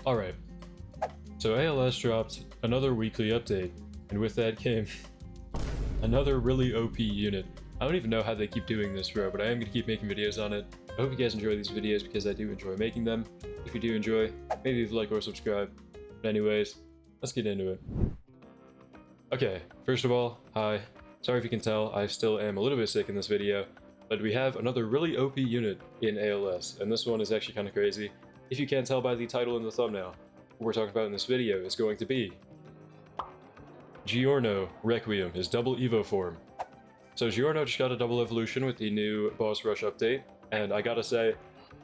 Alright, so ALS dropped another weekly update, and with that came another really OP unit. I don't even know how they keep doing this, bro, but I am going to keep making videos on it. I hope you guys enjoy these videos because I do enjoy making them. If you do enjoy, maybe leave a like or subscribe. But anyways, let's get into it. Okay, first of all, hi. Sorry if you can tell, I still am a little bit sick in this video, but we have another really OP unit in ALS, and this one is actually kind of crazy. If you can't tell by the title and the thumbnail, what we're talking about in this video is going to be Georno Requiem, his double Evo form. So Georno just got a double evolution with the new boss rush update, and I gotta say,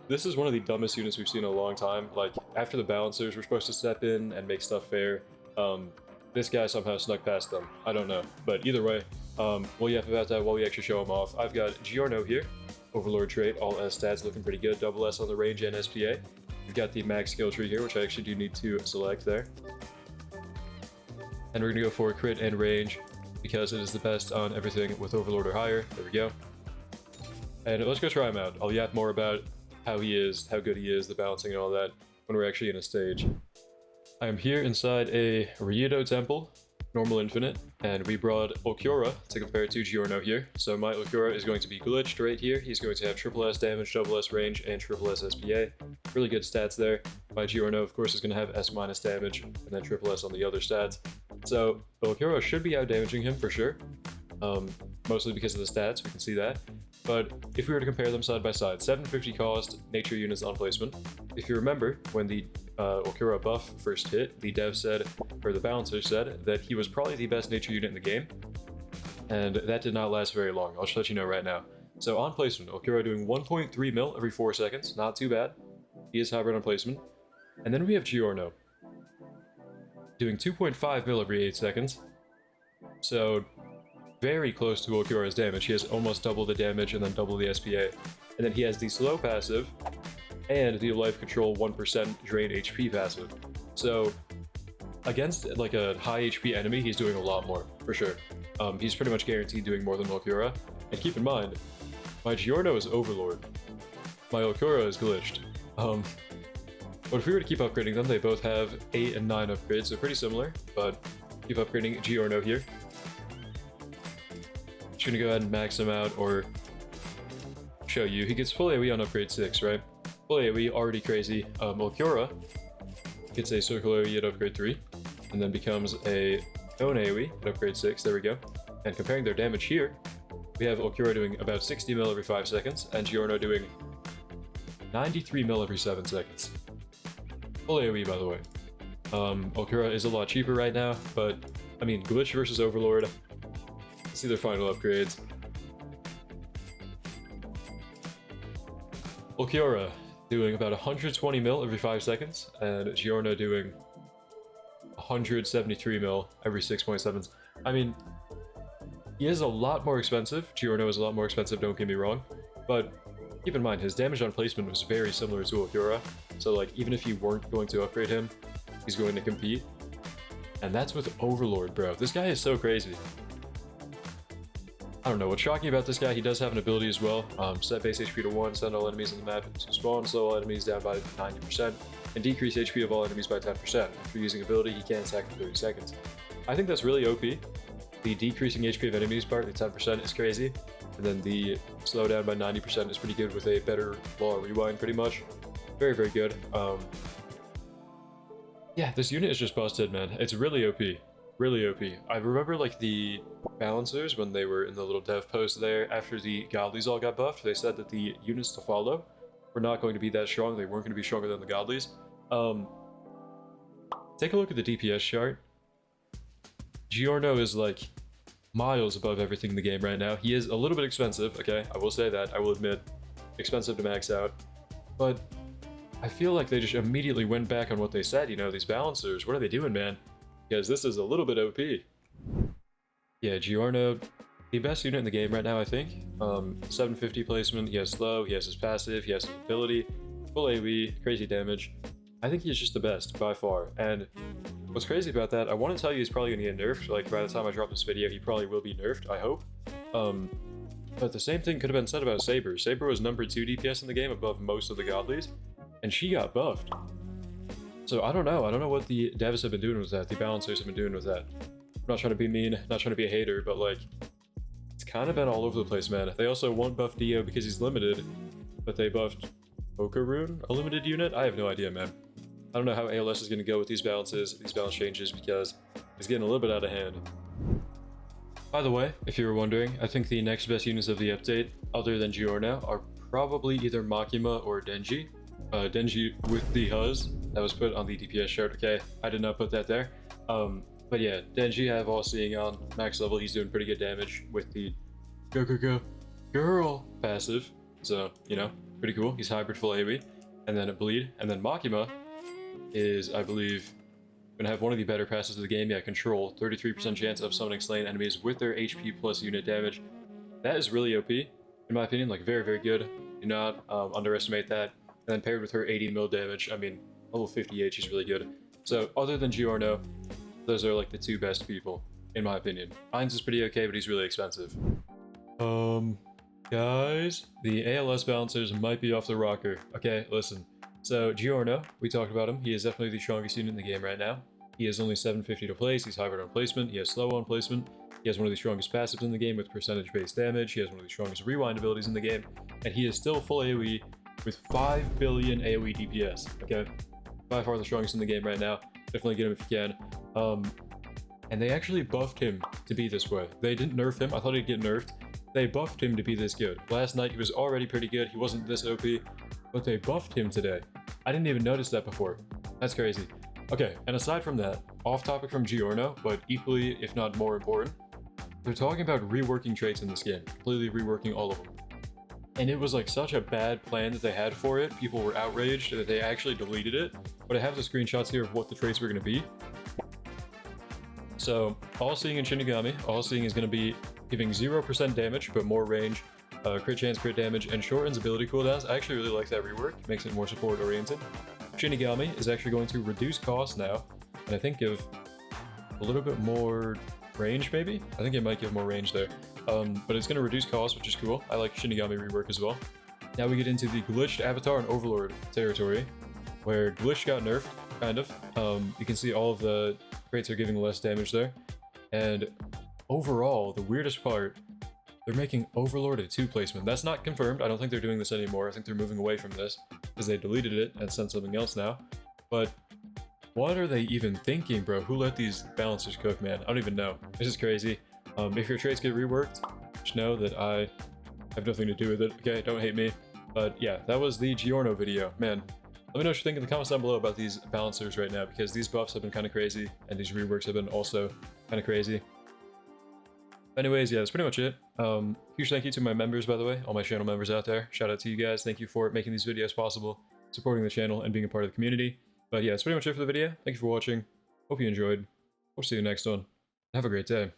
this is one of the dumbest units we've seen in a long time. Like, after the balancers were supposed to step in and make stuff fair, this guy somehow snuck past them. I don't know, but either way, we'll yap about that while we actually show him off. I've got Georno here, Overlord trait, all S stats looking pretty good, double S on the range and SPA. We've got the max skill tree here, which I actually do need to select there. And we're gonna go for crit and range, because it is the best on everything with Overlord or higher. There we go. And let's go try him out. I'll yap more about how he is, how good he is, the balancing and all that, when we're actually in a stage. I am here inside a Riedo temple, normal infinite, and we brought Ulquiorra to compare to Georno here. So my Ulquiorra is going to be glitched right here. He's going to have triple S damage, double S range, and triple S SPA. Really good stats there. My Georno, of course, is going to have S minus damage, and then triple S on the other stats. So Ulquiorra should be out-damaging him for sure, mostly because of the stats, we can see that. But if we were to compare them side by side, 750 cost, nature units on placement. If you remember, when the Ulquiorra buff first hit, the dev said, or the balancer said, that he was probably the best nature unit in the game. And that did not last very long, I'll just let you know right now. So on placement, Ulquiorra doing 1.3 mil every 4 seconds, not too bad. He is hybrid on placement. And then we have Georno, doing 2.5 mil every 8 seconds. So very close to Ulquiorra's damage. He has almost double the damage and then double the SPA. And then he has the slow passive and the life control 1% drain HP passive. So against like a high HP enemy, he's doing a lot more, for sure. He's pretty much guaranteed doing more than Ulquiorra. And keep in mind, my Georno is Overlord. My Ulquiorra is glitched. But if we were to keep upgrading them, they both have 8 and 9 upgrades, so pretty similar, but keep upgrading Georno here. Just gonna go ahead and max him out, or show you. He gets full AoE on upgrade 6, right? Full AoE, already crazy. Ulquiorra gets a circle AoE at upgrade 3, and then becomes a own AoE at upgrade 6, there we go. And comparing their damage here, we have Ulquiorra doing about 60 mil every 5 seconds, and Georno doing 93 mil every 7 seconds. Full AoE, by the way. Ulquiorra is a lot cheaper right now, but, I mean, Glitch versus Overlord. Let's see their final upgrades. Ulquiorra doing about 120 mil every 5 seconds, and Georno doing 173 mil every 6.7. I mean, he is a lot more expensive. Georno is a lot more expensive, don't get me wrong, but keep in mind, his damage on placement was very similar to Ulquiorra, so like, even if you weren't going to upgrade him, he's going to compete. And that's with Overlord, bro. This guy is so crazy. I don't know, what's shocking about this guy, he does have an ability as well. Set base HP to 1, send all enemies on the map to spawn, slow all enemies down by 90%, and decrease HP of all enemies by 10%. After using ability, he can't attack for 30 seconds. I think that's really OP. The decreasing HP of enemies part, the 10%, is crazy. And then the slowdown by 90% is pretty good with a better wall rewind, pretty much. Very, very good. Yeah, this unit is just busted, man. It's really OP. Really OP. I remember, like, the balancers, when they were in the little dev post there, after the godlies all got buffed, they said that the units to follow were not going to be that strong. They weren't going to be stronger than the godlies. Take a look at the DPS chart. Georno is, like, miles above everything in the game right now. He is a little bit expensive, okay? I will say that. I will admit. Expensive to max out. But I feel like they just immediately went back on what they said, you know, these balancers. What are they doing, man? Because this is a little bit OP. Yeah, Georno, the best unit in the game right now, I think. 750 placement, he has slow, he has his passive, he has his ability, full AoE, crazy damage. I think he's just the best, by far. And what's crazy about that, I want to tell you he's probably going to get nerfed. Like, by the time I drop this video, he probably will be nerfed, I hope. But the same thing could have been said about Saber. Saber was number 2 DPS in the game above most of the godlies, and she got buffed. So I don't know. I don't know what the devs have been doing with that. The balancers have been doing with that. I'm not trying to be mean, not trying to be a hater, but like, it's kind of been all over the place, man. They also won't buff Dio because he's limited, but they buffed Okaroon, a limited unit? I have no idea, man. I don't know how ALS is going to go with these balances, these balance changes, because it's getting a little bit out of hand. By the way, if you were wondering, I think the next best units of the update, other than Georno, are probably either Makima or Denji. Denji with the Huz that was put on the DPS chart. Okay, I did not put that there. But yeah, Denji I have all seeing on max level. He's doing pretty good damage with the go girl passive. So, you know, pretty cool. He's hybrid full AoE. And then a bleed. And then Makima is, I believe, gonna have one of the better passes of the game. Yeah, control. 33% chance of summoning slain enemies with their HP plus unit damage. That is really OP, in my opinion. Like, very, very good. Do not underestimate that. And then paired with her 80 mil damage, I mean, level 58, she's really good. So, other than Georno, those are like the two best people, in my opinion. Heinz is pretty okay, but he's really expensive. Guys, the ALS balancers might be off the rocker. Okay, listen. So, Georno, we talked about him. He is definitely the strongest unit in the game right now. He is only 750 to place. He's hybrid on placement. He has slow on placement. He has one of the strongest passives in the game with percentage-based damage. He has one of the strongest rewind abilities in the game. And he is still full AoE with 5 billion AoE DPS. Okay? By far the strongest in the game right now. Definitely get him if you can. And they actually buffed him to be this way. They didn't nerf him. I thought he'd get nerfed. They buffed him to be this good. Last night he was already pretty good. He wasn't this OP, but they buffed him today. I didn't even notice that before. That's crazy. Okay, and aside from that, off topic from Georno, but equally, if not more important, they're talking about reworking traits in this game. Completely reworking all of them. And it was like such a bad plan that they had for it. People were outraged that they actually deleted it. But I have the screenshots here of what the traits were going to be. So, All Seeing in Shinigami, All Seeing is going to be giving 0% damage, but more range, crit chance, crit damage, and shortens ability cooldowns. I actually really like that rework, makes it more support oriented. Shinigami is actually going to reduce cost now, and I think give a little bit more range, maybe? I think it might give more range there. But it's going to reduce cost, which is cool. I like Shinigami rework as well. Now we get into the glitched Avatar and Overlord territory, where glitched got nerfed, kind of. You can see all of the traits are giving less damage there. And overall, the weirdest part, they're making Overlord a 2 placement. That's not confirmed. I don't think they're doing this anymore. I think they're moving away from this because they deleted it and sent something else now. But what are they even thinking, bro? Who let these balancers cook, man? I don't even know. This is crazy. If your traits get reworked, just know that I have nothing to do with it. Okay, don't hate me. But yeah, that was the Georno video. Man, let me know what you think in the comments down below about these balancers right now, because these buffs have been kind of crazy, and these reworks have been also kind of crazy. Anyways, yeah, that's pretty much it. Huge thank you to my members, by the way, all my channel members out there. Shout out to you guys. Thank you for making these videos possible, supporting the channel, and being a part of the community. But yeah, that's pretty much it for the video. Thank you for watching. Hope you enjoyed. We'll see you next one. Have a great day.